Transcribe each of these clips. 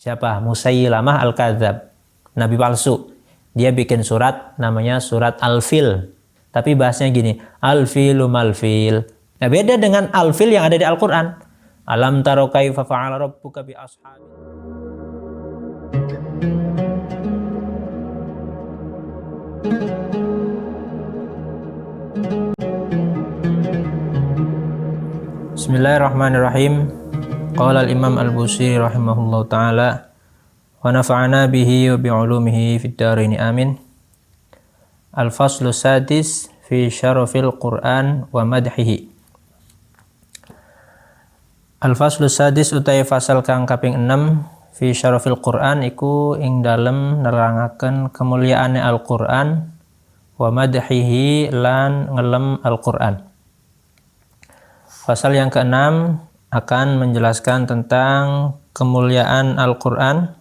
siapa? Musailamah al-Kadzab, nabi palsu. Dia bikin surat namanya surat Al-Fil. Tapi bahasanya gini, Al-Filu mal-Fil. Nah, beda dengan Al-Fil yang ada di Al-Qur'an. Alam taro kaifa fa'ala rabbuka bi ashabil. Bismillahirrahmanirrahim. Qala al-Imam Al-Busiri rahimahullahu ta'ala wa nafa'ana bihi wa bi'ulumihi fid dharain amin. Al-faslu sadis fi syarafil Qur'an wa madhihi. Al-faslu sadis utai fasal kang kaping 6 fi syarafil Qur'an iku ing dalem nerangaken kemuliaane Al-Qur'an wa madhihi lan ngelem Al-Qur'an. Pasal yang ke-6 akan menjelaskan tentang kemuliaan Al-Qur'an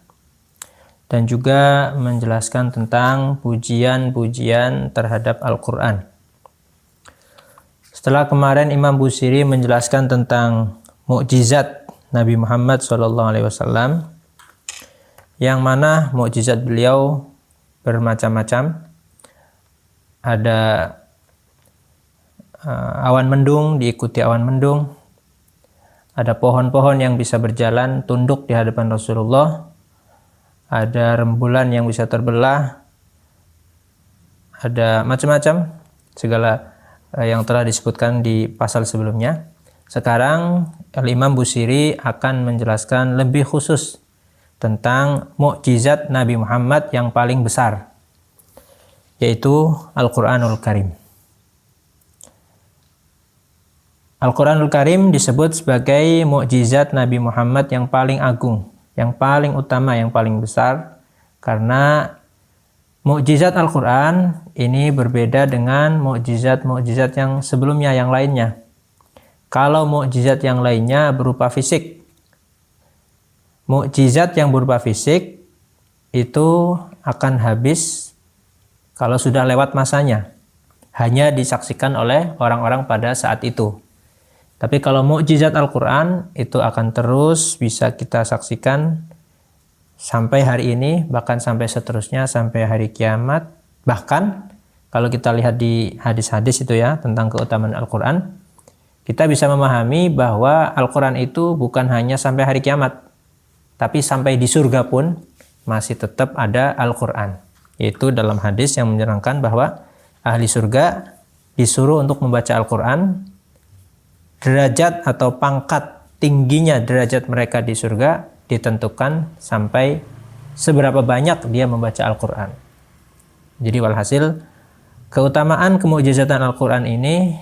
dan juga menjelaskan tentang pujian-pujian terhadap Al-Qur'an. Setelah kemarin Imam Busiri menjelaskan tentang mukjizat Nabi Muhammad SAW, yang mana mukjizat beliau bermacam-macam. Ada awan mendung diikuti awan mendung, ada pohon-pohon yang bisa berjalan tunduk di hadapan Rasulullah, ada rembulan yang bisa terbelah, ada macam-macam segala yang telah disebutkan di pasal sebelumnya. Sekarang Imam Busiri akan menjelaskan lebih khusus tentang mukjizat Nabi Muhammad yang paling besar, yaitu Al-Qur'anul Karim. Al-Qur'anul Karim disebut sebagai mukjizat Nabi Muhammad yang paling agung, yang paling utama, yang paling besar, karena mukjizat Al-Qur'an ini berbeda dengan mukjizat-mukjizat yang sebelumnya, yang lainnya. Kalau mukjizat yang lainnya berupa fisik, mukjizat yang berupa fisik itu akan habis kalau sudah lewat masanya, hanya disaksikan oleh orang-orang pada saat itu. Tapi kalau mukjizat Al-Qur'an itu akan terus bisa kita saksikan sampai hari ini, bahkan sampai seterusnya, sampai hari kiamat. Bahkan kalau kita lihat di hadis-hadis itu ya, tentang keutamaan Al-Qur'an, kita bisa memahami bahwa Al-Qur'an itu bukan hanya sampai hari kiamat, tapi sampai di surga pun masih tetap ada Al-Qur'an. Yaitu dalam hadis yang menerangkan bahwa ahli surga disuruh untuk membaca Al-Qur'an. Derajat atau pangkat tingginya derajat mereka di surga ditentukan sampai seberapa banyak dia membaca Al-Qur'an. Jadi walhasil, keutamaan kemukjizatan Al-Qur'an ini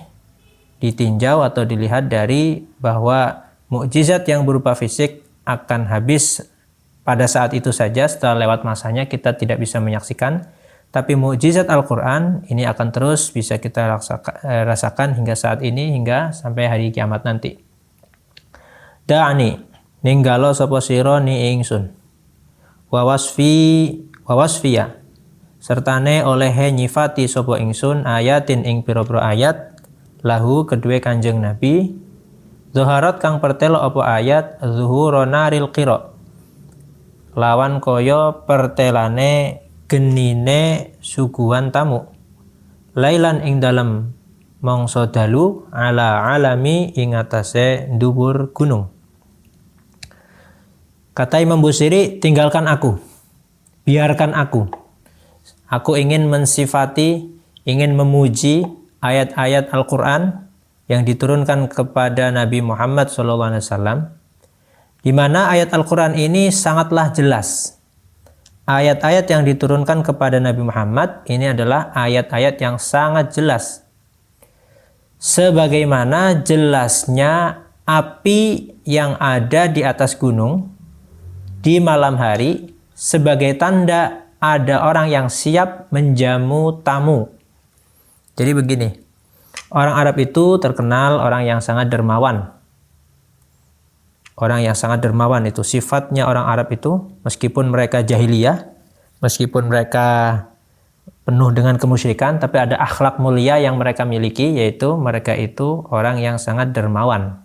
ditinjau atau dilihat dari bahwa mukjizat yang berupa fisik akan habis pada saat itu saja, setelah lewat masanya kita tidak bisa menyaksikan. Tapi mukjizat Al-Qur'an ini akan terus bisa kita rasakan hingga saat ini, hingga sampai hari kiamat nanti. Da'ani ninggalo sapa sira ni ingsun wa wasfiya sertane olehe nyifati sapa ingsun ayatin ing pira-pira ayat lahu kedue Kanjeng Nabi zuharat kang pertelo apa ayat zuhuronaril qira lawan kaya pertelane genine suguhan tamu lailan ing dalem mangsa dalu ala alami ing atase dhuwur gunung. Kata Imam Busiri, tinggalkan aku, biarkan aku ingin mensifati, ingin memuji ayat-ayat Al-Qur'an yang diturunkan kepada Nabi Muhammad SAW, di mana ayat Al-Qur'an ini sangatlah jelas. Ayat-ayat yang diturunkan kepada Nabi Muhammad ini adalah ayat-ayat yang sangat jelas. Sebagaimana jelasnya api yang ada di atas gunung di malam hari sebagai tanda ada orang yang siap menjamu tamu. Jadi begini, orang Arab itu terkenal orang yang sangat dermawan. Orang yang sangat dermawan itu sifatnya orang Arab itu, meskipun mereka jahiliyah, meskipun mereka penuh dengan kemusyrikan, tapi ada akhlak mulia yang mereka miliki, yaitu mereka itu orang yang sangat dermawan.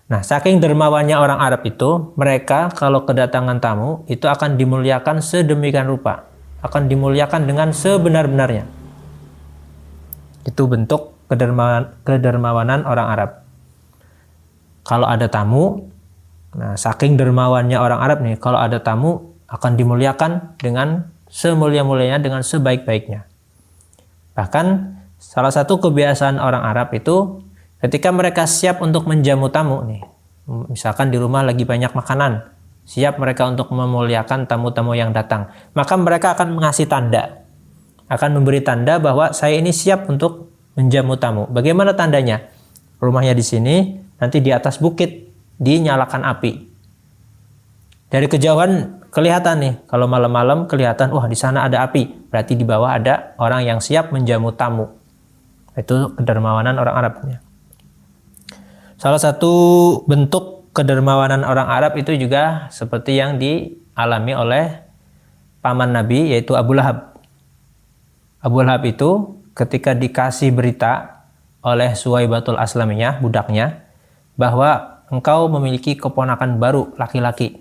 Nah, saking dermawannya orang Arab itu, mereka kalau kedatangan tamu itu akan dimuliakan sedemikian rupa, akan dimuliakan dengan sebenar-benarnya. Itu bentuk kedermawanan orang Arab. Kalau ada tamu, nah saking dermawannya orang Arab nih, kalau ada tamu akan dimuliakan dengan semulia-mulianya, dengan sebaik-baiknya. Bahkan salah satu kebiasaan orang Arab itu ketika mereka siap untuk menjamu tamu nih, misalkan di rumah lagi banyak makanan, siap mereka untuk memuliakan tamu-tamu yang datang, maka mereka akan mengasih tanda, akan memberi tanda bahwa saya ini siap untuk menjamu tamu. Bagaimana tandanya? Rumahnya di sini, nanti di atas bukit dinyalakan api. Dari kejauhan kelihatan nih, kalau malam-malam kelihatan, wah di sana ada api, berarti di bawah ada orang yang siap menjamu tamu. Itu kedermawanan orang Arabnya. Salah satu bentuk kedermawanan orang Arab itu juga seperti yang dialami oleh paman Nabi, yaitu Abu Lahab. Abu Lahab itu ketika dikasih berita oleh Suwaibatul Aslamiyah, budaknya, bahwa engkau memiliki keponakan baru laki-laki.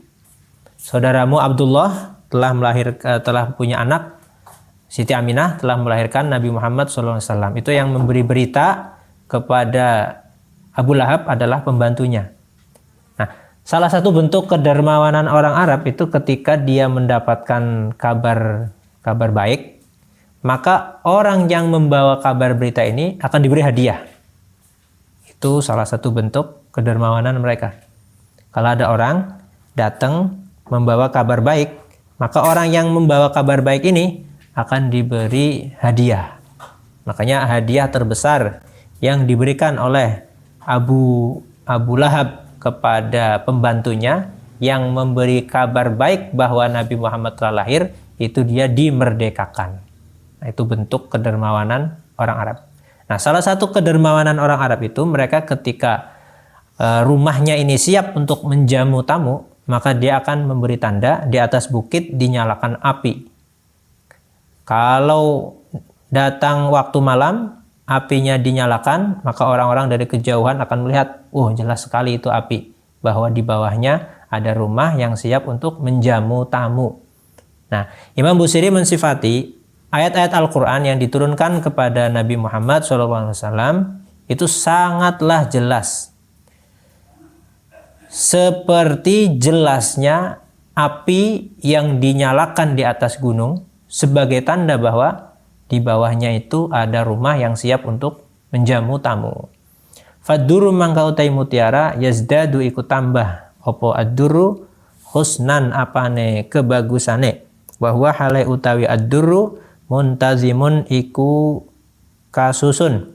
Saudaramu Abdullah telah punya anak, Siti Aminah telah melahirkan Nabi Muhammad SAW. Itu yang memberi berita kepada Abu Lahab adalah pembantunya. Nah, salah satu bentuk kedermawanan orang Arab itu ketika dia mendapatkan kabar baik, maka orang yang membawa kabar berita ini akan diberi hadiah. Itu salah satu bentuk kedermawanan mereka. Kalau ada orang datang membawa kabar baik, maka orang yang membawa kabar baik ini akan diberi hadiah. Makanya hadiah terbesar yang diberikan oleh Abu Lahab kepada pembantunya yang memberi kabar baik bahwa Nabi Muhammad telah lahir, itu dia dimerdekakan. Nah, itu bentuk kedermawanan orang Arab. Nah, salah satu kedermawanan orang Arab itu mereka ketika rumahnya ini siap untuk menjamu tamu, maka dia akan memberi tanda di atas bukit dinyalakan api. Kalau datang waktu malam, apinya dinyalakan, maka orang-orang dari kejauhan akan melihat, jelas sekali itu api, bahwa di bawahnya ada rumah yang siap untuk menjamu tamu. Nah, Imam Busiri mensifati ayat-ayat Al-Quran yang diturunkan kepada Nabi Muhammad SAW itu sangatlah jelas. Seperti jelasnya api yang dinyalakan di atas gunung sebagai tanda bahwa di bawahnya itu ada rumah yang siap untuk menjamu tamu. Faduru mangka utai mutiara yazdadu ikut tambah opo ad-duru husnan apane kebagusane bahwa hale utawi ad-duru muntazimun iku kasusun.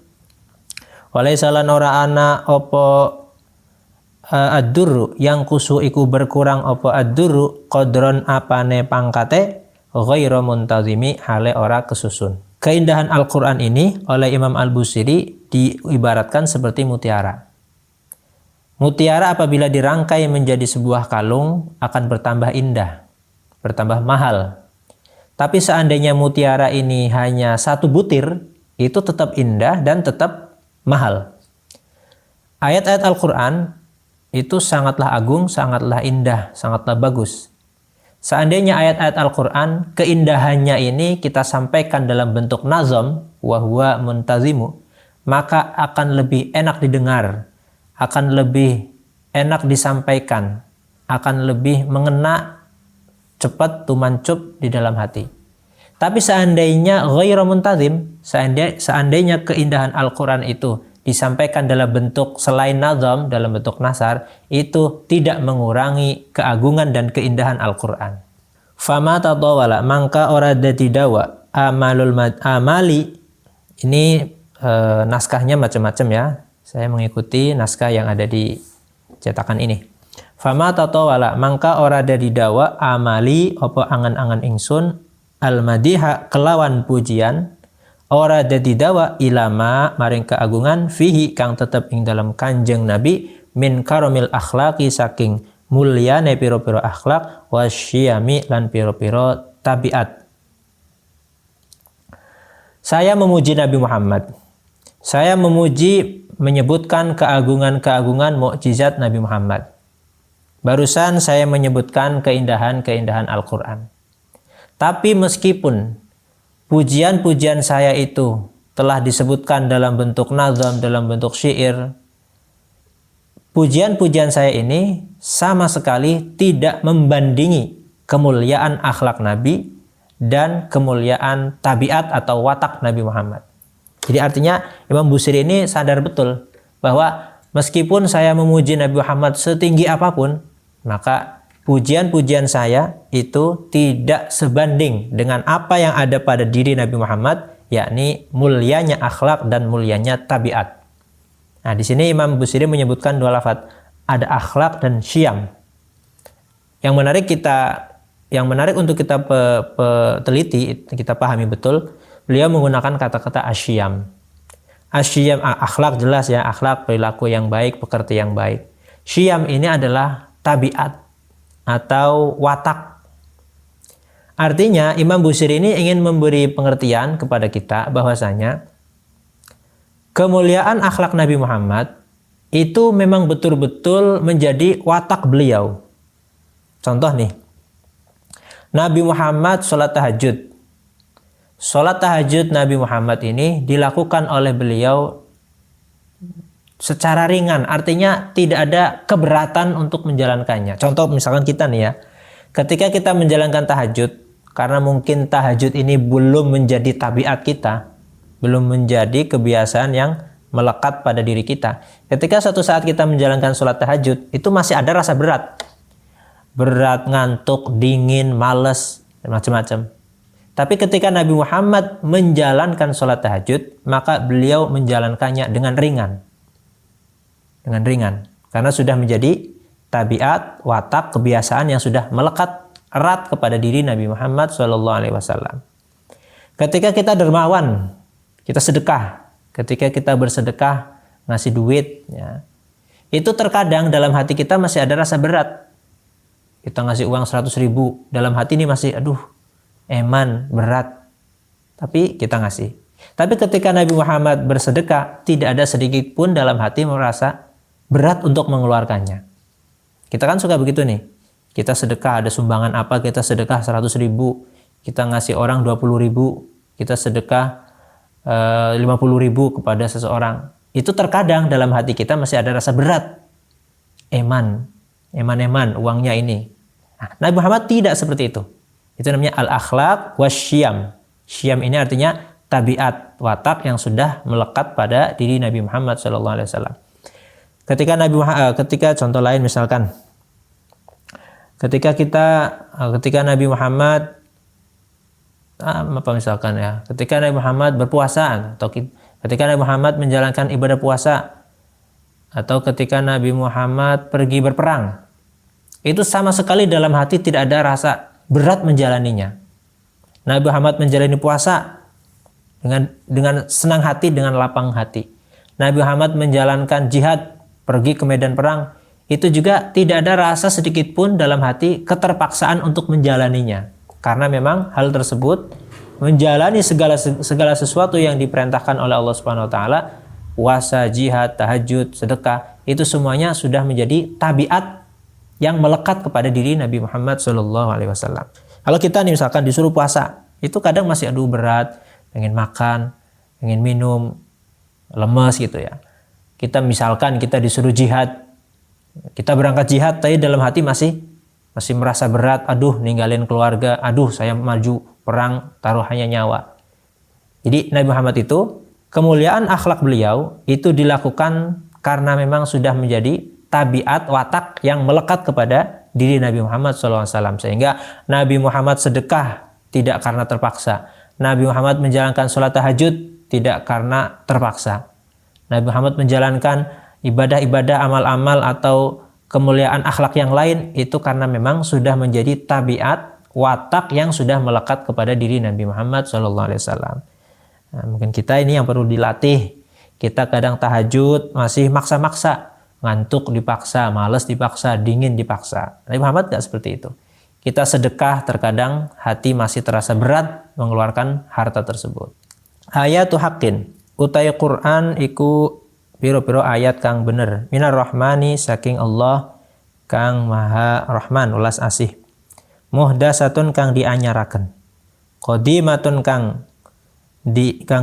Walai salan ora ana opo ad-duru yang kusu iku berkurang opo ad-duru qadron apane pangkate ghairu muntazimi hale ora kesusun. Keindahan Al-Quran ini oleh Imam Al-Busiri diibaratkan seperti mutiara. Mutiara apabila dirangkai menjadi sebuah kalung akan bertambah indah, bertambah mahal. Tapi seandainya mutiara ini hanya satu butir, itu tetap indah dan tetap mahal. Ayat-ayat Al-Quran itu sangatlah agung, sangatlah indah, sangatlah bagus. Seandainya ayat-ayat Al-Quran, keindahannya ini kita sampaikan dalam bentuk nazam, wahwa muntazimu, maka akan lebih enak didengar, akan lebih enak disampaikan, akan lebih mengena cepat tumancup di dalam hati. Tapi seandainya ghairu muntazim, seandainya keindahan Al-Quran itu disampaikan dalam bentuk selain nazam, dalam bentuk nasar, itu tidak mengurangi keagungan dan keindahan Al-Quran. Fama tatawala mangka ora dadi dawa amali. Ini naskahnya macam-macam ya. Saya mengikuti naskah yang ada di cetakan ini. Fama tatawala mangka ora dadi dawa amali apa angan-angan ingsun al-madiha kelawan pujian ora dadi dawa ilama maring keagungan fihi kang tetep ing dalam Kanjeng Nabi min karomil akhlaqi saking mulyane piro-piro akhlak wasyiyami lan piro-piro tabiat. Saya memuji Nabi Muhammad Saya memuji, menyebutkan keagungan-keagungan mukjizat Nabi Muhammad. Barusan saya menyebutkan keindahan-keindahan Al-Quran. Tapi meskipun pujian-pujian saya itu telah disebutkan dalam bentuk nazam, dalam bentuk syair, pujian-pujian saya ini sama sekali tidak membandingi kemuliaan akhlak Nabi dan kemuliaan tabiat atau watak Nabi Muhammad. Jadi artinya Imam Busiri ini sadar betul bahwa meskipun saya memuji Nabi Muhammad setinggi apapun, maka pujian-pujian saya itu tidak sebanding dengan apa yang ada pada diri Nabi Muhammad, yakni mulianya akhlak dan mulianya tabiat. Nah, di sini Imam Busiri menyebutkan dua lafaz, ada akhlak dan syam. Yang menarik untuk kita teliti, kita pahami betul, beliau menggunakan kata-kata asyam. Asyam, akhlak jelas ya, akhlak, perilaku yang baik, pekerti yang baik. Syam ini adalah tabiat atau watak. Artinya Imam Busiri ini ingin memberi pengertian kepada kita bahwasanya kemuliaan akhlak Nabi Muhammad itu memang betul-betul menjadi watak beliau. Contoh nih, Nabi Muhammad sholat tahajud. Sholat tahajud Nabi Muhammad ini dilakukan oleh beliau secara ringan, artinya tidak ada keberatan untuk menjalankannya. Contoh misalkan kita nih ya, ketika kita menjalankan tahajud, karena mungkin tahajud ini belum menjadi tabiat kita, belum menjadi kebiasaan yang melekat pada diri kita. Ketika suatu saat kita menjalankan sholat tahajud, itu masih ada rasa berat. Berat, ngantuk, dingin, males, dan macam-macam. Tapi ketika Nabi Muhammad menjalankan sholat tahajud, maka beliau menjalankannya dengan ringan. Dengan ringan. Karena sudah menjadi tabiat, watak, kebiasaan yang sudah melekat erat kepada diri Nabi Muhammad SAW. Ketika kita dermawan, kita sedekah. Ketika kita bersedekah, ngasih duit, ya, itu terkadang dalam hati kita masih ada rasa berat. Kita ngasih uang 100.000, dalam hati ini masih, aduh, eman, berat. Tapi kita ngasih. Tapi ketika Nabi Muhammad bersedekah, tidak ada sedikit pun dalam hati merasa berat untuk mengeluarkannya. Kita kan suka begitu nih. Kita sedekah, ada sumbangan apa, kita sedekah 100.000, kita ngasih orang 20.000, kita sedekah 50.000 kepada seseorang. Itu terkadang dalam hati kita masih ada rasa berat. Eman uangnya ini. Nah, Nabi Muhammad tidak seperti itu. Itu namanya al-akhlaq wasyam. Syam ini artinya tabiat, watak yang sudah melekat pada diri Nabi Muhammad SAW. Ketika contoh lain misalkan, ketika Nabi Muhammad ketika Nabi Muhammad berpuasa, atau ketika Nabi Muhammad menjalankan ibadah puasa, atau ketika Nabi Muhammad pergi berperang, itu sama sekali dalam hati tidak ada rasa berat menjalaninya. Nabi Muhammad menjalani puasa dengan senang hati, dengan lapang hati. Nabi Muhammad menjalankan jihad, pergi ke medan perang, itu juga tidak ada rasa sedikit pun dalam hati keterpaksaan untuk menjalaninya. Karena memang hal tersebut, menjalani segala sesuatu yang diperintahkan oleh Allah Subhanahu wa taala, puasa, jihad, tahajud, sedekah, itu semuanya sudah menjadi tabiat yang melekat kepada diri Nabi Muhammad SAW. Kalau kita nih misalkan disuruh puasa, itu kadang masih aduh berat, pengen makan, pengen minum, lemes gitu ya. Kita misalkan kita disuruh jihad, kita berangkat jihad, tapi dalam hati masih merasa berat, aduh ninggalin keluarga, aduh saya maju perang, taruhannya nyawa. Jadi Nabi Muhammad itu, kemuliaan akhlak beliau itu dilakukan karena memang sudah menjadi tabiat, watak yang melekat kepada diri Nabi Muhammad SAW. Sehingga Nabi Muhammad sedekah tidak karena terpaksa. Nabi Muhammad menjalankan sholat tahajud tidak karena terpaksa. Nabi Muhammad menjalankan ibadah-ibadah, amal-amal atau kemuliaan akhlak yang lain itu karena memang sudah menjadi tabiat, watak yang sudah melekat kepada diri Nabi Muhammad SAW. Nah, mungkin kita ini yang perlu dilatih. Kita kadang tahajud masih maksa-maksa, ngantuk dipaksa, malas dipaksa, dingin dipaksa. Nabi Muhammad tidak seperti itu. Kita sedekah terkadang hati masih terasa berat mengeluarkan harta tersebut. Ayatu haqqin utai Quran iku piro-piro ayat kang bener. Minar rahmani saking Allah kang maha rahman ulas asih. Muhdasatun kang dianyaraken. Qadimatun kang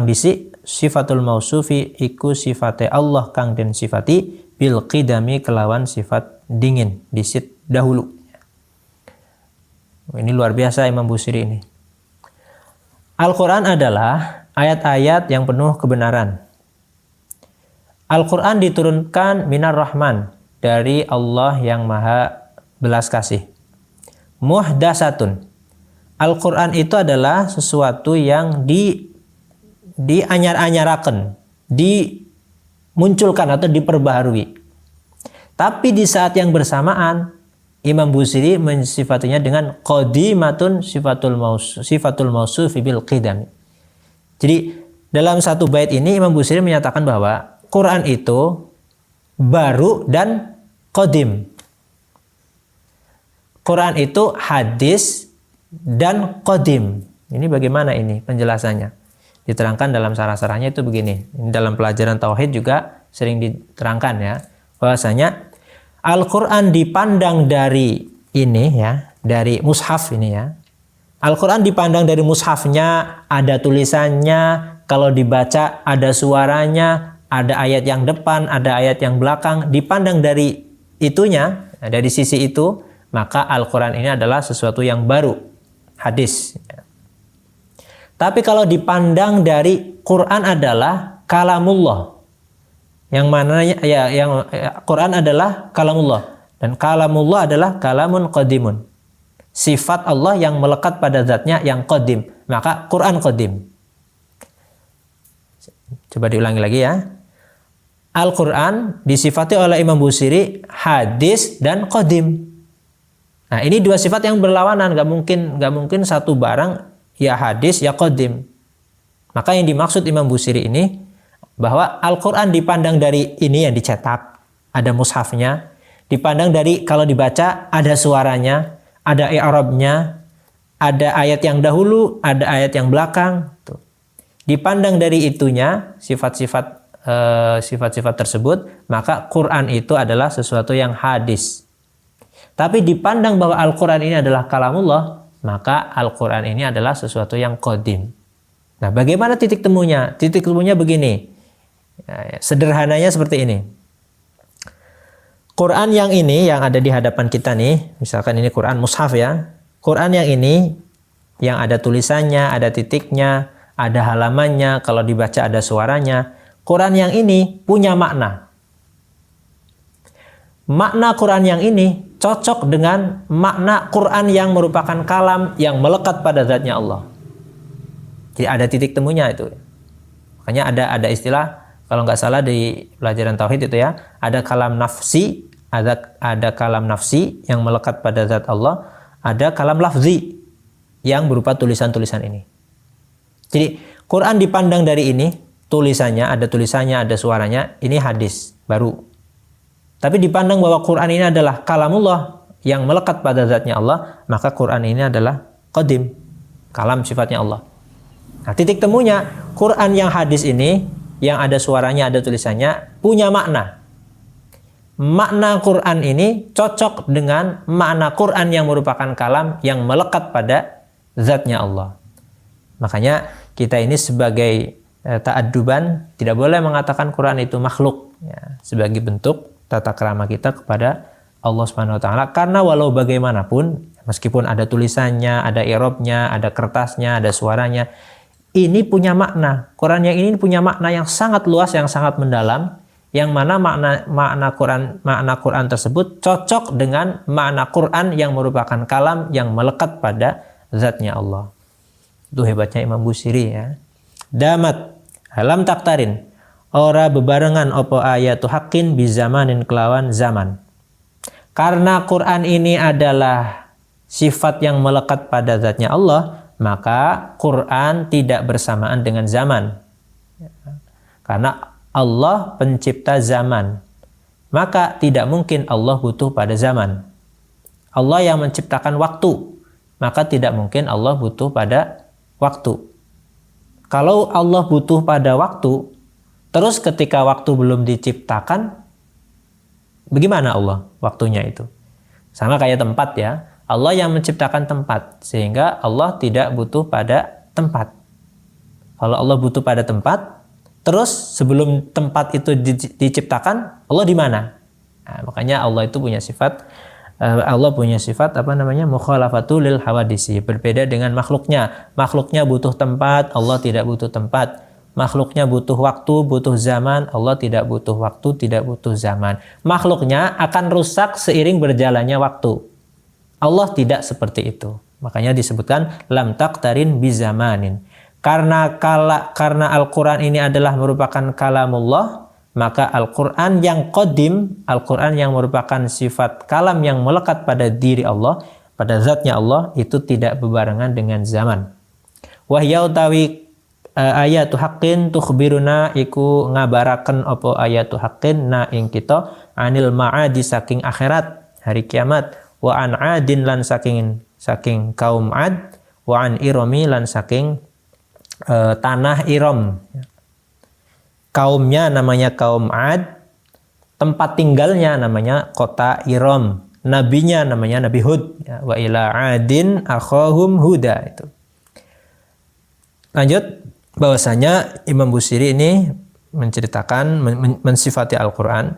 disi sifatul mausufi iku sifate Allah kang den sifati bil qidami kelawan sifat dingin disit dahulu. Ini luar biasa Imam Busiri ini. Al-Quran adalah ayat-ayat yang penuh kebenaran. Al-Quran diturunkan minar rahman dari Allah yang maha belas kasih. Muhdasatun. Al-Quran itu adalah sesuatu yang dianyar-anyaraken, dimunculkan atau diperbaharui. Tapi di saat yang bersamaan Imam Busiri mensifatinya dengan qadimatun sifatul mausufi bil qidam. Jadi dalam satu bait ini Imam Busiri menyatakan bahwa Quran itu baru dan qadim. Quran itu hadis dan qadim. Ini bagaimana ini penjelasannya? Diterangkan dalam sarah-sarahnya itu begini. Ini dalam pelajaran tauhid juga sering diterangkan ya. Bahwasanya Al-Quran dipandang dari ini ya, dari mushaf ini ya. Al-Quran dipandang dari mushafnya, ada tulisannya, kalau dibaca ada suaranya, ada ayat yang depan, ada ayat yang belakang. Dipandang dari itunya, dari sisi itu, maka Al-Quran ini adalah sesuatu yang baru, hadis. Tapi kalau dipandang dari Quran adalah kalamullah. Yang mananya Quran adalah kalamullah dan kalamullah adalah kalamun qadimun. Sifat Allah yang melekat pada zatnya yang qadim, maka Quran qadim. Coba diulangi lagi ya. Al-Quran disifati oleh Imam Busiri hadis dan qadim. Nah, ini dua sifat yang berlawanan, nggak mungkin satu barang ya hadis ya qadim. Maka yang dimaksud Imam Busiri ini bahwa Al-Quran dipandang dari ini yang dicetak, ada mushafnya, dipandang dari kalau dibaca ada suaranya, ada i'rabnya, ada ayat yang dahulu, ada ayat yang belakang. Tuh. Dipandang dari itunya, sifat-sifat tersebut, maka Quran itu adalah sesuatu yang hadis. Tapi dipandang bahwa Al-Quran ini adalah kalamullah, maka Al-Quran ini adalah sesuatu yang qadim. Nah, bagaimana titik temunya? Titik temunya begini. Ya, sederhananya seperti ini. Quran yang ini yang ada di hadapan kita nih, misalkan ini Quran mushaf ya. Quran yang ini yang ada tulisannya, ada titiknya, ada halamannya, kalau dibaca ada suaranya. Quran yang ini punya makna. Makna Quran yang ini cocok dengan makna Quran yang merupakan kalam yang melekat pada zatnya Allah. Jadi ada titik temunya itu. Makanya ada istilah, kalau nggak salah di pelajaran tauhid itu ya, ada kalam nafsi, ada kalam nafsi yang melekat pada zat Allah, ada kalam lafzi yang berupa tulisan-tulisan ini. Jadi Quran dipandang dari ini, tulisannya, ada suaranya, ini hadis baru. Tapi dipandang bahwa Quran ini adalah kalamullah yang melekat pada zatnya Allah, maka Quran ini adalah qadim, kalam sifatnya Allah. Nah, titik temunya Quran yang hadis ini, yang ada suaranya, ada tulisannya, punya makna. Makna Quran ini cocok dengan makna Quran yang merupakan kalam yang melekat pada zatnya Allah. Makanya kita ini sebagai ta'adduban tidak boleh mengatakan Quran itu makhluk ya, sebagai bentuk tata krama kita kepada Allah Subhanahu wa taala, karena walau bagaimanapun meskipun ada tulisannya, ada i'rabnya, ada kertasnya, ada suaranya, ini punya makna. Quran yang ini punya makna yang sangat luas, yang sangat mendalam, yang mana makna Quran tersebut cocok dengan makna Quran yang merupakan kalam yang melekat pada zatnya Allah. Itu hebatnya Imam Busiri ya. Damat halam taktarin, ora bebarengan opo ayatu haqqin bizamanin kelawan zaman. Karena Quran ini adalah sifat yang melekat pada zatnya Allah, maka Quran tidak bersamaan dengan zaman. Karena Allah pencipta zaman, maka tidak mungkin Allah butuh pada zaman. Allah yang menciptakan waktu, maka tidak mungkin Allah butuh pada waktu. Kalau Allah butuh pada waktu, Terus ketika waktu belum diciptakan, bagaimana Allah waktunya itu? Sama kayak tempat ya. Allah yang menciptakan tempat, sehingga Allah tidak butuh pada tempat. Kalau Allah butuh pada tempat, terus sebelum tempat itu diciptakan, Allah di mana? Nah, makanya Allah itu punya sifat, mukhalafatul lil hawadisi, berbeda dengan makhluknya. Makhluknya butuh tempat, Allah tidak butuh tempat. Makhluknya butuh waktu, butuh zaman, Allah tidak butuh waktu, tidak butuh zaman. Makhluknya akan rusak seiring berjalannya waktu. Allah tidak seperti itu. Makanya disebutkan lam taqtarin bizamanin. Karena Al-Quran ini adalah merupakan kalamullah, maka Al-Quran yang qadim, Al-Quran yang merupakan sifat kalam yang melekat pada diri Allah, pada zatnya Allah, itu tidak bebarengan dengan zaman. Wahya utawi ayatu haqqin tukhbiruna iku ngabaraken apa ayatu haqqin na ing kita anil ma'adi saking akhirat, hari kiamat, wa an adin lan saking kaum Ad, wa an Irami lan saking tanah Iram. Kaumnya namanya kaum Ad, tempat tinggalnya namanya kota Iram, nabinya namanya Nabi Hud, ya, wa ila adin akhahum huda. Itu lanjut, bahwasanya Imam Busiri ini menceritakan, mensifati Al-Quran,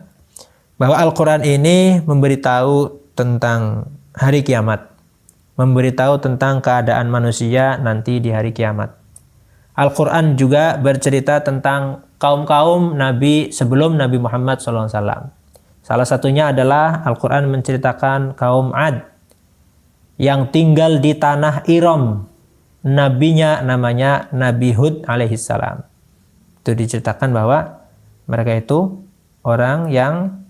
bahwa Al-Quran ini memberitahu tentang hari kiamat, memberitahu tentang keadaan manusia nanti di hari kiamat. Al-Quran juga bercerita tentang kaum-kaum Nabi sebelum Nabi Muhammad SAW. Salah satunya adalah Al-Quran menceritakan kaum Ad yang tinggal di tanah Iram. Nabinya namanya Nabi Hud alaihissalam. Itu diceritakan bahwa mereka itu orang yang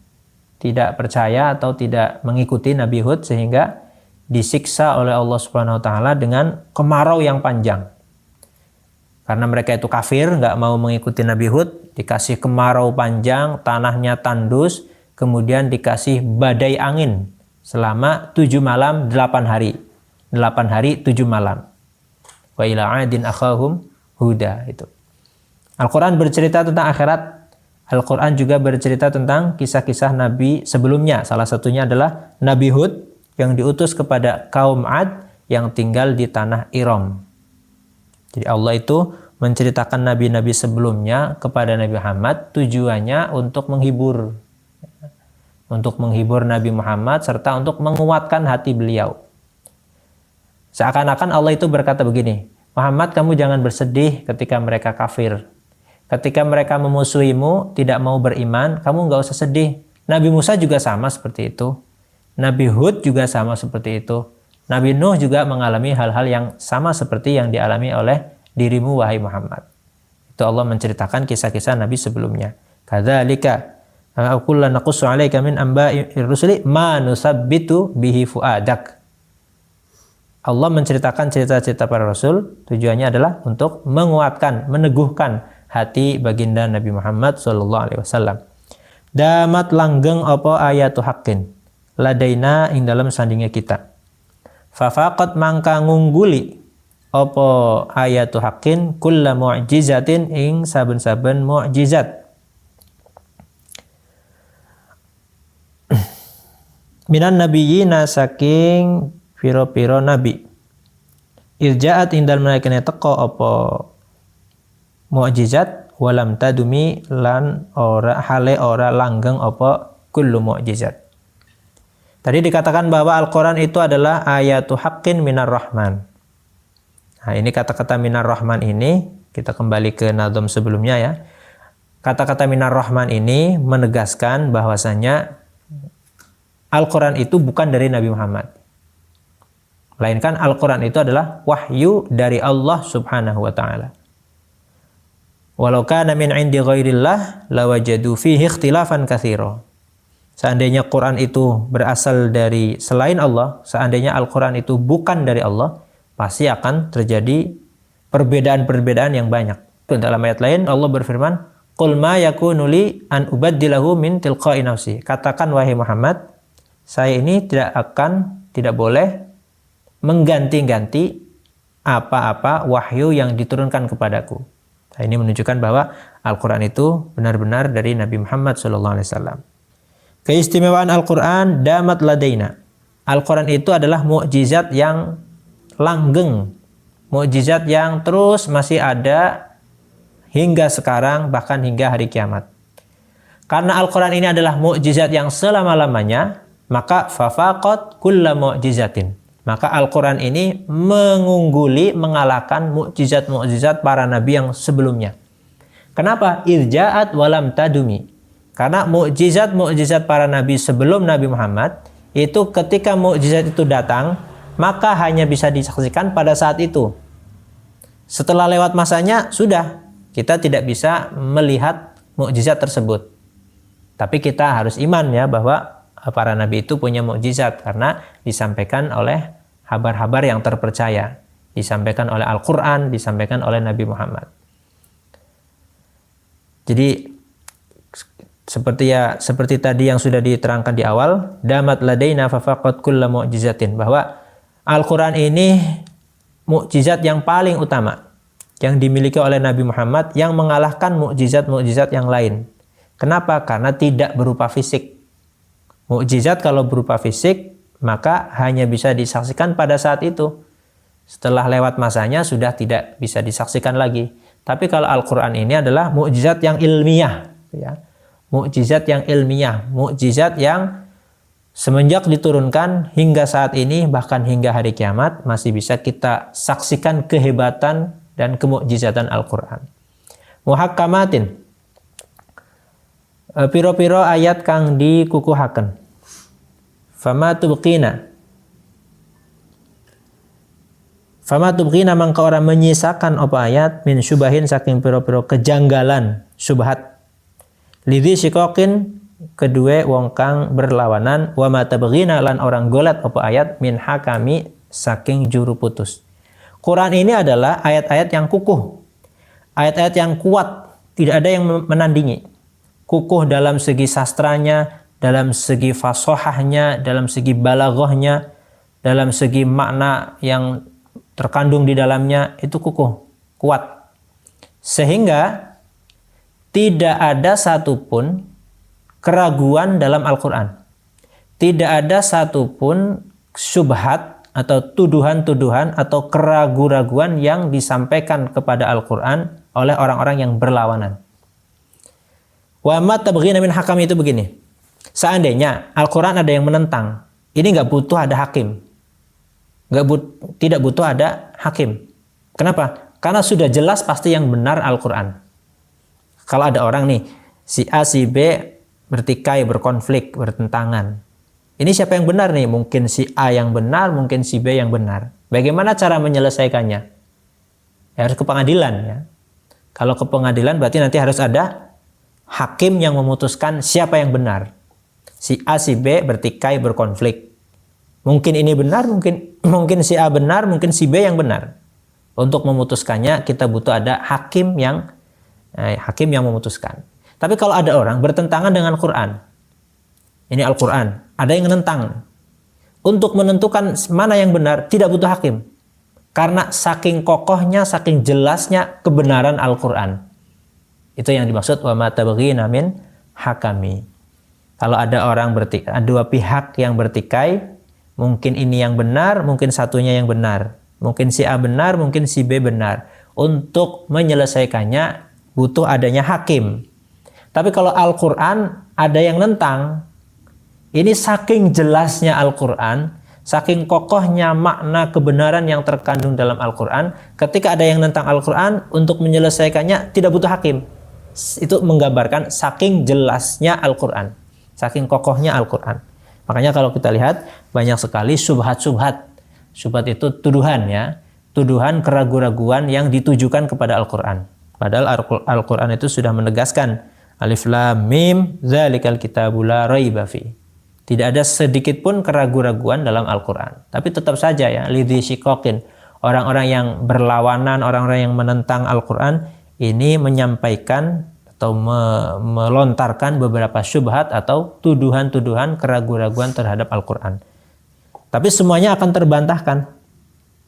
tidak percaya atau tidak mengikuti Nabi Hud, sehingga disiksa oleh Allah Subhanahu wa taala dengan kemarau yang panjang. Karena mereka itu kafir, nggak mau mengikuti Nabi Hud, dikasih kemarau panjang, tanahnya tandus, kemudian dikasih badai angin selama 7 malam 8 hari. 8 hari 7 malam. Wa ila adin akhahum huda. Itu Al-Quran bercerita tentang akhirat. Al-Quran juga bercerita tentang kisah-kisah Nabi sebelumnya. Salah satunya adalah Nabi Hud yang diutus kepada kaum Ad yang tinggal di tanah Iram. Jadi Allah itu menceritakan nabi-nabi sebelumnya kepada Nabi Muhammad, tujuannya untuk menghibur. Untuk menghibur Nabi Muhammad serta untuk menguatkan hati beliau. Seakan-akan Allah itu berkata begini, Muhammad, kamu jangan bersedih ketika mereka kafir. Ketika mereka memusuhimu, tidak mau beriman, kamu nggak usah sedih. Nabi Musa juga sama seperti itu. Nabi Hud juga sama seperti itu. Nabi Nuh juga mengalami hal-hal yang sama seperti yang dialami oleh dirimu, wahai Muhammad. Itu Allah menceritakan kisah-kisah Nabi sebelumnya. Kadzalika kullu naqussu 'alaika min amba'ir rusuli ma nusabbitu bihi fuadak. Allah menceritakan cerita-cerita para rasul, tujuannya adalah untuk menguatkan, meneguhkan hati baginda Nabi Muhammad SAW. Damat langgeng apa ayatu haqqin ladaina ing dalam sandingnya kita. Fafaqat mangka ngungguli apa ayatu haqqin kulla mu'jizatin ing saben-saben mu'jizat. Minan nabiyyina saking piro-piro nabi. Irja'at ing dalem naikane teko apa mu'jizat walam tadumi lan ora hale ora langgeng apa kullu mu'jizat. Tadi dikatakan bahwa Al-Quran itu adalah ayatu haqqin minar rahman. Nah, ini kata-kata minar rahman ini, kita kembali ke nadom sebelumnya ya. Kata-kata minar rahman ini menegaskan bahwasanya Al-Quran itu bukan dari Nabi Muhammad. Melainkan Al-Quran itu adalah wahyu dari Allah Subhanahu wa ta'ala. Walau kana min 'indi ghairillah lawajadu fihi ikhtilafan katsira. Seandainya Quran itu berasal dari selain Allah, seandainya Al-Quran itu bukan dari Allah, pasti akan terjadi perbedaan-perbedaan yang banyak. Dalam ayat lain Allah berfirman, "Qul ma yakunu li an ubaddilahu min tilqa'i nafsi." Katakan wahai Muhammad, saya ini tidak boleh mengganti-ganti apa-apa wahyu yang diturunkan kepadaku. Nah, ini menunjukkan bahwa Al-Quran itu benar-benar dari Nabi Muhammad SAW. Keistimewaan Al-Quran damat ladaina. Al-Quran itu adalah mukjizat yang langgeng, mukjizat yang terus masih ada hingga sekarang, bahkan hingga hari kiamat. Karena Al-Quran ini adalah mukjizat yang selama-lamanya, maka fafaqat kulla mukjizatin. Maka Al-Quran ini mengungguli, mengalahkan mukjizat-mukjizat para nabi yang sebelumnya. Kenapa? Irja'at walam tadumi. Karena mukjizat-mukjizat para nabi sebelum Nabi Muhammad, itu ketika mukjizat itu datang, maka hanya bisa disaksikan pada saat itu. Setelah lewat masanya, sudah. Kita tidak bisa melihat mukjizat tersebut. Tapi kita harus iman ya bahwa para nabi itu punya mukjizat karena disampaikan oleh habar-habar yang terpercaya, disampaikan oleh Al-Quran, disampaikan oleh Nabi Muhammad. Jadi seperti tadi yang sudah diterangkan di awal, damat ladaina fafaqat kulla mu'jizatin, bahwa Al-Quran ini mukjizat yang paling utama yang dimiliki oleh Nabi Muhammad yang mengalahkan mukjizat-mukjizat yang lain. Kenapa? Karena tidak berupa fisik. Mukjizat kalau berupa fisik, maka hanya bisa disaksikan pada saat itu. Setelah lewat masanya sudah tidak bisa disaksikan lagi. Tapi kalau Al-Quran ini adalah mukjizat yang ilmiah, ya. Mukjizat yang ilmiah, mukjizat yang semenjak diturunkan hingga saat ini, bahkan hingga hari kiamat, masih bisa kita saksikan kehebatan dan kemukjizatan Al-Quran. Muhakkamatin, piro-piro ayat kang dikukuhaken. Fama tubqina mangka ora menyisakan apa ayat min syubahin saking piro-piro kejanggalan syubhat lidhi syikokin kedua wong kang berlawanan wa ma tabghina lan orang golet apa ayat min hakami saking juru putus. Quran ini adalah ayat-ayat yang kukuh, ayat-ayat yang kuat, tidak ada yang menandingi. Kukuh dalam segi sastranya, dalam segi fasohahnya, dalam segi balaghahnya, dalam segi makna yang terkandung di dalamnya, itu kukuh, kuat. Sehingga tidak ada satupun keraguan dalam Al-Quran. Tidak ada satupun syubhat atau tuduhan-tuduhan atau keraguan-raguan yang disampaikan kepada Al-Quran oleh orang-orang yang berlawanan. Wa ma tabghina min hakam itu begini. Seandainya Al-Quran ada yang menentang, ini nggak butuh ada hakim. Tidak butuh ada hakim. Kenapa? Karena sudah jelas pasti yang benar Al-Quran. Kalau ada orang nih, si A, si B bertikai, berkonflik, bertentangan. Ini siapa yang benar nih? Mungkin si A yang benar, mungkin si B yang benar. Bagaimana cara menyelesaikannya? Ya, harus ke pengadilan ya. Kalau ke pengadilan berarti nanti harus ada hakim yang memutuskan siapa yang benar. Si A, si B bertikai, berkonflik. Mungkin ini benar, mungkin si A benar, mungkin si B yang benar. Untuk memutuskannya kita butuh ada hakim yang memutuskan. Tapi kalau ada orang bertentangan dengan Quran, ini Al-Quran, ada yang menentang. Untuk menentukan mana yang benar, tidak butuh hakim. Karena saking kokohnya, saking jelasnya kebenaran Al-Quran. Itu yang dimaksud wa ma tabghina min hakami. Kalau ada orang dua pihak yang bertikai, mungkin ini yang benar, mungkin satunya yang benar. Mungkin si A benar, mungkin si B benar. Untuk menyelesaikannya butuh adanya hakim. Tapi kalau Al-Quran ada yang nentang, ini saking jelasnya Al-Quran, saking kokohnya makna kebenaran yang terkandung dalam Al-Quran, ketika ada yang nentang Al-Quran, untuk menyelesaikannya tidak butuh hakim. Itu menggambarkan saking jelasnya Al-Quran, saking kokohnya Al-Quran. Makanya kalau kita lihat banyak sekali subhat-subhat. Subhat itu tuduhan ya, tuduhan keraguan-raguan yang ditujukan kepada Al-Quran. Padahal Al-Quran itu sudah menegaskan Alif Lam Mim Dzalikal Kitabu La Raiba Fi. Tidak ada sedikit pun keraguan-raguan dalam Al-Quran. Tapi tetap saja ya, lidhi syikokin, orang-orang yang berlawanan, orang-orang yang menentang Al-Quran ini menyampaikan atau melontarkan beberapa syubhat atau tuduhan-tuduhan keraguan-raguan terhadap Al-Quran. Tapi semuanya akan terbantahkan.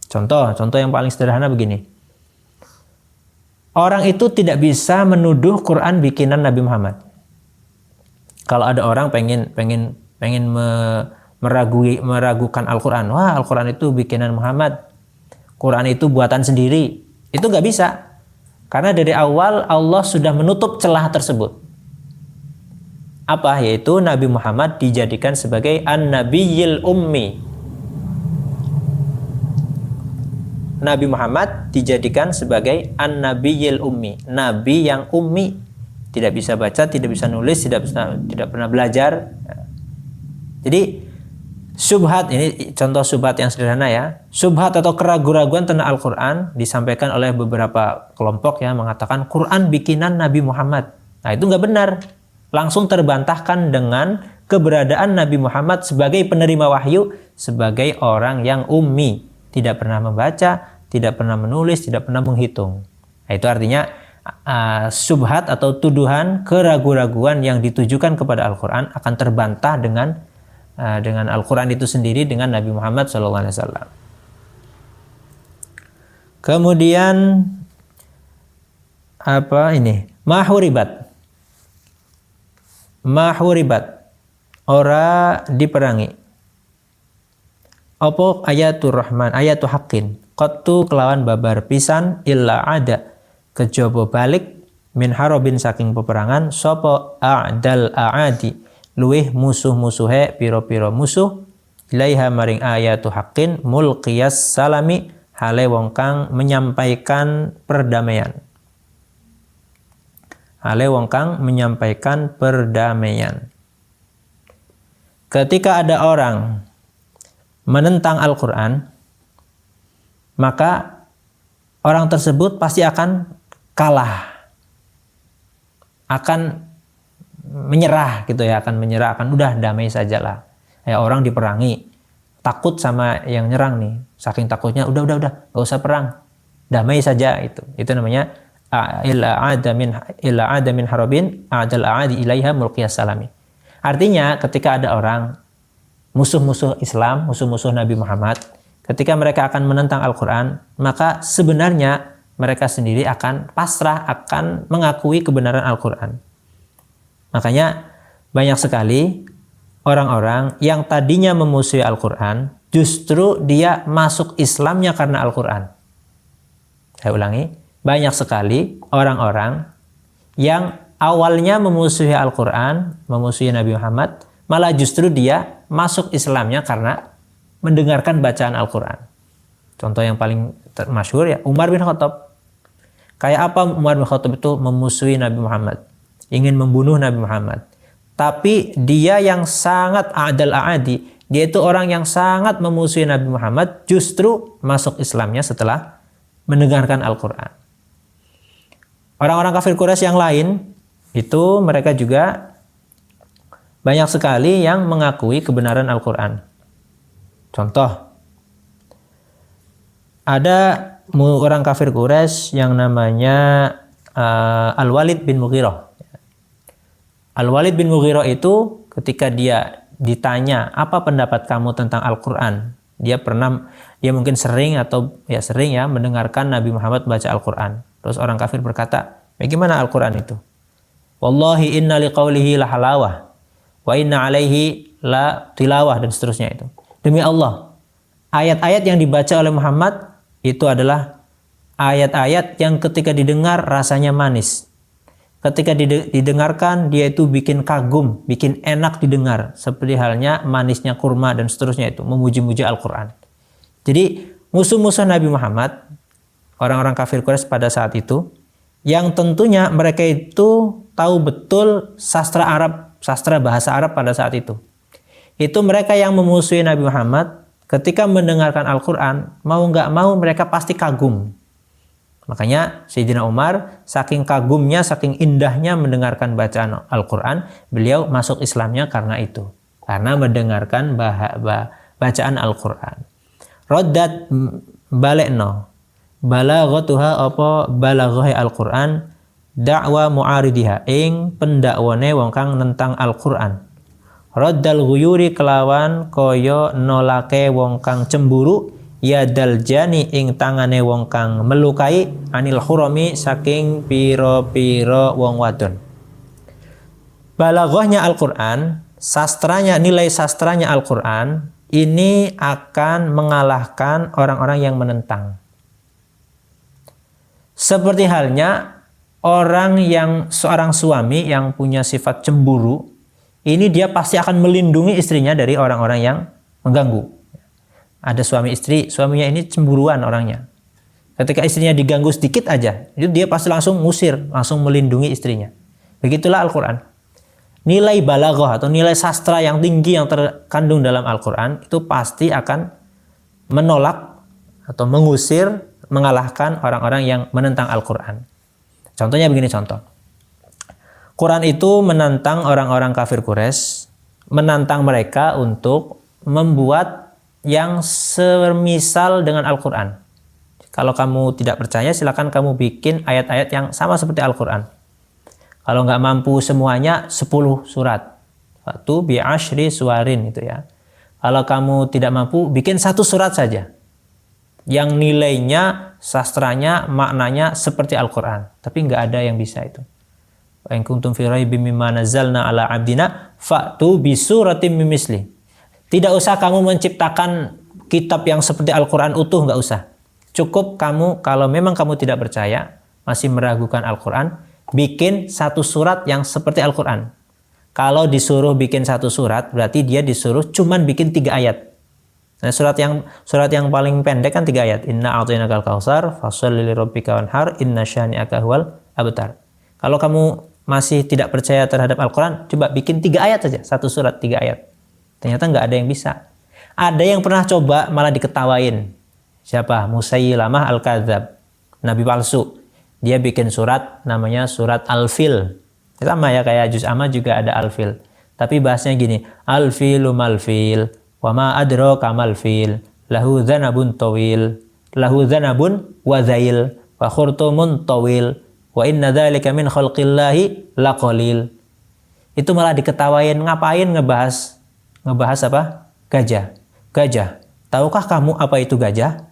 Contoh yang paling sederhana begini. orang itu tidak bisa menuduh Quran bikinan Nabi Muhammad. Kalau ada orang pengen meragukan Al-Quran, wah Al-Quran itu bikinan Muhammad, Quran itu buatan sendiri, itu nggak bisa. Karena dari awal Allah sudah menutup celah tersebut. Apa? Yaitu Nabi Muhammad dijadikan sebagai An-Nabiyyil Ummi. Nabi Muhammad dijadikan sebagai An-Nabiyyil Ummi, Nabi yang ummi, tidak bisa baca, tidak bisa nulis, tidak pernah belajar. Jadi syubhat, ini contoh syubhat yang sederhana ya. Syubhat atau keraguan-raguan tentang Al-Quran disampaikan oleh beberapa kelompok yang mengatakan Quran bikinan Nabi Muhammad. Nah itu nggak benar. Langsung terbantahkan dengan keberadaan Nabi Muhammad sebagai penerima wahyu, sebagai orang yang ummi, tidak pernah membaca, tidak pernah menulis, tidak pernah menghitung. Nah, itu artinya syubhat atau tuduhan keraguan-raguan yang ditujukan kepada Al-Quran akan terbantah dengan Al-Quran itu sendiri, dengan Nabi Muhammad SAW. Kemudian apa ini? Mahuribat ora diperangi. Opo ayatul rahman, ayatul haqqin, qattu kelawan babar pisan illa ada kejaba balik min harobin saking peperangan sopo a'dal a'adi luweh musuh-musuhe piro-piro musuh ilaiha maring ayatul haqqin mulqiyas salami hale wong kang menyampaikan perdamaian. Hale wong kang menyampaikan perdamaian. Ketika ada orang menentang Al-Quran, maka orang tersebut pasti akan kalah, akan menyerah gitu ya, akan udah damai sajalah. Ya, orang diperangi, takut sama yang nyerang nih, saking takutnya udah gak usah perang, damai saja. Itu namanya illa ada min harabin a'dal a'adi ilaiha mulqiyas salami. Artinya ketika ada orang musuh-musuh Islam, musuh-musuh Nabi Muhammad, ketika mereka akan menentang Al-Quran, maka sebenarnya mereka sendiri akan pasrah, akan mengakui kebenaran Al-Quran. Makanya banyak sekali orang-orang yang tadinya memusuhi Al-Quran, justru dia masuk Islamnya karena Al-Quran. Saya ulangi, banyak sekali orang-orang yang awalnya memusuhi Al-Quran, memusuhi Nabi Muhammad, malah justru dia masuk Islamnya karena mendengarkan bacaan Al-Quran. Contoh yang paling masyhur ya Umar bin Khattab. Kayak apa Umar bin Khattab itu memusuhi Nabi Muhammad, ingin membunuh Nabi Muhammad. Tapi dia yang sangat a'dal a'adi, dia itu orang yang sangat memusuhi Nabi Muhammad, justru masuk Islamnya setelah mendengarkan Al-Quran. Orang-orang kafir Quraisy yang lain itu mereka juga banyak sekali yang mengakui kebenaran Al-Quran. Contoh, ada orang kafir Quraisy yang namanya Al-Walid bin Mughirah. Al-Walid bin Mughirah itu ketika dia ditanya apa pendapat kamu tentang Al-Quran, dia mungkin sering mendengarkan Nabi Muhammad baca Al-Quran. Terus orang kafir berkata, bagaimana Al-Quran itu? Wallahi inna liqaulihi la halawah wa inna alaihi la tilawah, dan seterusnya itu. Demi Allah, ayat-ayat yang dibaca oleh Muhammad itu adalah ayat-ayat yang ketika didengar rasanya manis. Ketika didengarkan dia itu bikin kagum, bikin enak didengar, seperti halnya manisnya kurma dan seterusnya itu, memuji-muji Al-Quran. Jadi musuh-musuh Nabi Muhammad, orang-orang kafir Quraisy pada saat itu, yang tentunya mereka itu tahu betul sastra Arab, sastra bahasa Arab pada saat itu. Itu mereka yang memusuhi Nabi Muhammad, ketika mendengarkan Al-Quran, mau nggak mau mereka pasti kagum. Makanya Sayyidina Umar saking kagumnya, saking indahnya mendengarkan bacaan Al-Quran, beliau masuk Islamnya karena itu. Karena mendengarkan bacaan Al-Quran. Roddat balekno balaghatuha apa balaghahe Al-Quran da'wa mu'aridiha ing pendakwane wong kang nentang Al-Quran. Raddal ghuyuri kelawan kaya nolake wong kang cemburu yadal jani ing tangane wong kang melukai anil hurami saking piro-piro wong wadon. Balaghahnya Al-Qur'an, sastranya, nilai sastranya Al-Qur'an ini akan mengalahkan orang-orang yang menentang. Seperti halnya seorang suami yang punya sifat cemburu, ini dia pasti akan melindungi istrinya dari orang-orang yang mengganggu. Ada suami istri, suaminya ini cemburuan orangnya. Ketika istrinya diganggu sedikit aja, itu dia pasti langsung ngusir, langsung melindungi istrinya. Begitulah Al-Qur'an. Nilai balaghah atau nilai sastra yang tinggi yang terkandung dalam Al-Qur'an itu pasti akan menolak atau mengusir, mengalahkan orang-orang yang menentang Al-Qur'an. Contohnya begini contoh. Quran itu menantang orang-orang kafir Quraisy, menantang mereka untuk membuat yang semisal dengan Al-Qur'an. Kalau kamu tidak percaya, silakan kamu bikin ayat-ayat yang sama seperti Al-Qur'an. Kalau nggak mampu semuanya, 10 surat. Waktu bi'ashri suwarin itu ya. Kalau kamu tidak mampu, bikin 1 surat saja. Yang nilainya, sastranya, maknanya seperti Al-Qur'an. Tapi nggak ada yang bisa itu. Wa in kuntum fi raibim mimma nazzalna ala abdina fa'tu bi suratim min misli. Tidak usah kamu menciptakan kitab yang seperti Al-Qur'an utuh, nggak usah. Cukup kamu, kalau memang kamu tidak percaya, masih meragukan Al-Qur'an, bikin 1 surat yang seperti Al-Qur'an. Kalau disuruh bikin 1 surat, berarti dia disuruh cuman bikin 3 ayat. Nah, surat yang paling pendek kan 3 ayat. Inna a'tainakal kautsar fasholli lirabbika wanhar inna syani'aka huwal abtar. Kalau kamu masih tidak percaya terhadap Al-Qur'an, coba bikin 3 ayat saja, 1 surat 3 ayat. Ternyata nggak ada yang bisa. Ada yang pernah coba malah diketawain. Siapa? Musayyilamah Al-Kadzab, nabi palsu. Dia bikin surat namanya surat Al-Fil. Sama ya kayak juz amma juga ada Al-Fil. Tapi bahasanya gini, Al-Filu mal-fil, wa ma adraka mal-fil, lahu dzanabun tawil, lahu dzanabun wa zail, wa khurtumun tawil, wa inna dzalika min khalqillahi laqalil. Itu malah diketawain, ngapain ngebahas apa? Gajah. Gajah. Tahukah kamu apa itu gajah?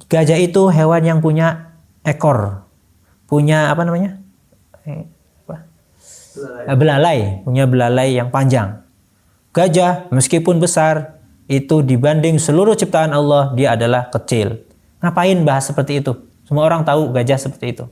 Gajah itu hewan yang punya ekor. Punya apa namanya? Belalai. Punya belalai yang panjang. Gajah meskipun besar, itu dibanding seluruh ciptaan Allah, dia adalah kecil. Ngapain bahas seperti itu? Semua orang tahu gajah seperti itu.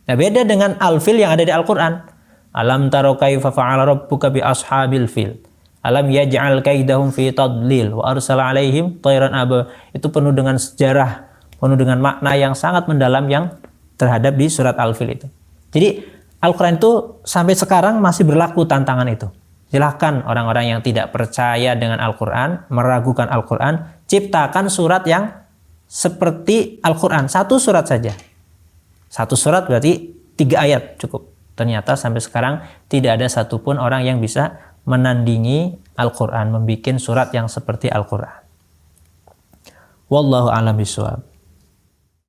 Nah, beda dengan Al-Fil yang ada di Al-Qur'an. Alam taro kaifa fa'ala rabbuka bi ashabil fil. Alam yaj'al kaidahum fi tadlil wa arsala alaihim tayran aba. Itu penuh dengan sejarah, penuh dengan makna yang sangat mendalam yang terhadap di surat Al-Fil itu. Jadi Al-Qur'an itu sampai sekarang masih berlaku tantangan itu. Silahkan orang-orang yang tidak percaya dengan Al-Qur'an, meragukan Al-Qur'an, ciptakan surat yang seperti Al-Qur'an, 1 surat saja. 1 surat berarti 3 ayat cukup. Ternyata sampai sekarang tidak ada satupun orang yang bisa menandingi Al-Qur'an, membuat surat yang seperti Al-Qur'an. Wallahu a'lam bishawab.